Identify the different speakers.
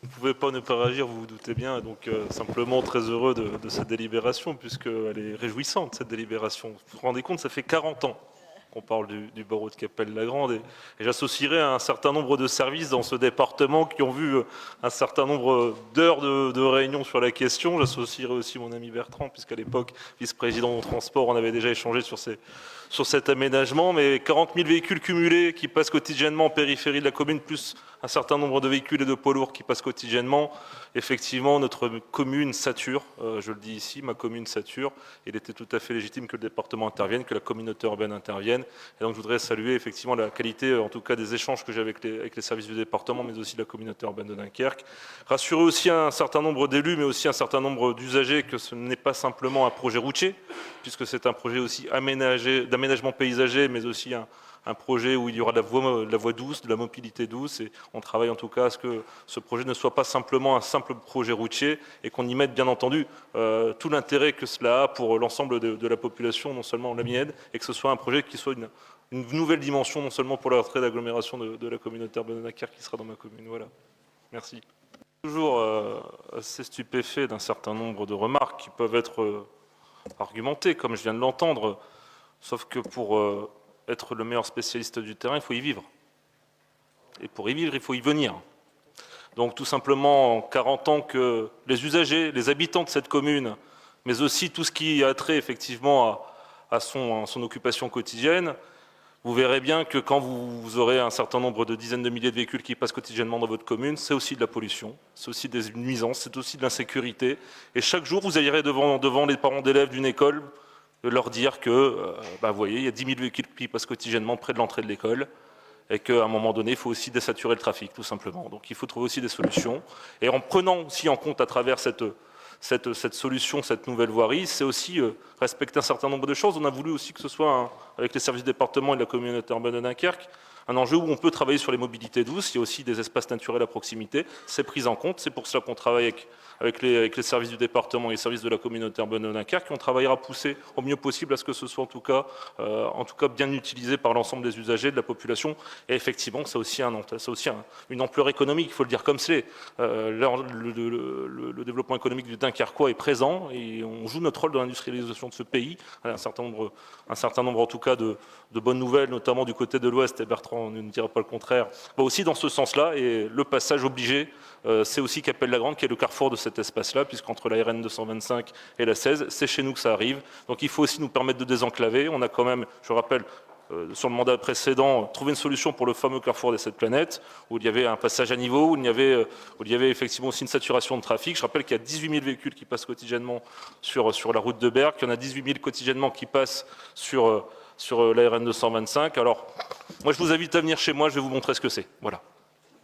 Speaker 1: Vous ne pouvez pas ne pas réagir, vous vous doutez bien, donc simplement très heureux de cette délibération, puisqu'elle est réjouissante, cette délibération. Vous vous rendez compte, ça fait 40 ans qu'on parle du barreau de Cappelle-la-Grande, et j'associerai un certain nombre de services dans ce département qui ont vu un certain nombre d'heures de réunion sur la question. J'associerai aussi mon ami Bertrand, puisqu'à l'époque, vice-président au transport, on avait déjà échangé sur cet aménagement, mais 40 000 véhicules cumulés qui passent quotidiennement en périphérie de la commune, plus un certain nombre de véhicules et de poids lourds qui passent quotidiennement. Effectivement, notre commune sature, je le dis ici, ma commune sature. Il était tout à fait légitime que le département intervienne, que la communauté urbaine intervienne. Et donc je voudrais saluer effectivement la qualité, en tout cas des échanges que j'ai avec les services du département, mais aussi de la communauté urbaine de Dunkerque. Rassurer aussi un certain nombre d'élus, mais aussi un certain nombre d'usagers que ce n'est pas simplement un projet routier, puisque c'est un projet aussi d'aménagement paysager, mais aussi un projet où il y aura de la voie douce, de la mobilité douce, et on travaille en tout cas à ce que ce projet ne soit pas simplement un simple projet routier et qu'on y mette bien entendu tout l'intérêt que cela a pour l'ensemble de la population, non seulement la mienne, et que ce soit un projet qui soit une nouvelle dimension, non seulement pour la rentrée d'agglomération de la communauté urbaine de Dunkerque qui sera dans ma commune. Voilà. Merci. Toujours assez stupéfait d'un certain nombre de remarques qui peuvent être argumentées, comme je viens de l'entendre, sauf que pour être le meilleur spécialiste du terrain, il faut y vivre. Et pour y vivre, il faut y venir. Donc tout simplement, en 40 ans que les usagers, les habitants de cette commune, mais aussi tout ce qui a trait effectivement à son occupation quotidienne, vous verrez bien que quand vous aurez un certain nombre de dizaines de milliers de véhicules qui passent quotidiennement dans votre commune, c'est aussi de la pollution, c'est aussi des nuisances, c'est aussi de l'insécurité. Et chaque jour, vous irez devant les parents d'élèves d'une école, leur dire que, vous voyez, il y a 10 000 véhicules qui passent quotidiennement près de l'entrée de l'école et qu'à un moment donné, il faut aussi désaturer le trafic, tout simplement. Donc il faut trouver aussi des solutions. Et en prenant aussi en compte à travers cette solution, cette nouvelle voirie, c'est aussi respecter un certain nombre de choses. On a voulu aussi que ce soit, avec les services départements et la communauté urbaine de Dunkerque, un enjeu où on peut travailler sur les mobilités douces. Il y a aussi des espaces naturels à proximité. C'est pris en compte. C'est pour cela qu'on travaille avec les services du département et les services de la communauté urbaine de Dunkerque. On travaillera à pousser au mieux possible à ce que ce soit en tout cas bien utilisé par l'ensemble des usagers, de la population. Et effectivement, ça a aussi une ampleur économique, il faut le dire comme c'est. Le développement économique du Dunkerquois est présent et on joue notre rôle dans l'industrialisation de ce pays. Un certain nombre en tout cas de bonnes nouvelles, notamment du côté de l'Ouest, et Bertrand ne dira pas le contraire, va aussi dans ce sens-là. Et le passage obligé, c'est aussi Cappelle-la-Grande qui est le carrefour de cet espace-là, puisqu'entre la RN 225 et la 16, c'est chez nous que ça arrive. Donc il faut aussi nous permettre de désenclaver. On a quand même, je rappelle, sur le mandat précédent, trouvé une solution pour le fameux carrefour de cette planète, où il y avait un passage à niveau, où il y avait effectivement aussi une saturation de trafic. Je rappelle qu'il y a 18 000 véhicules qui passent quotidiennement sur la route de Berck, qu'il y en a 18 000 quotidiennement qui passent sur la RN 225. Alors, moi je vous invite à venir chez moi, je vais vous montrer ce que c'est. Voilà.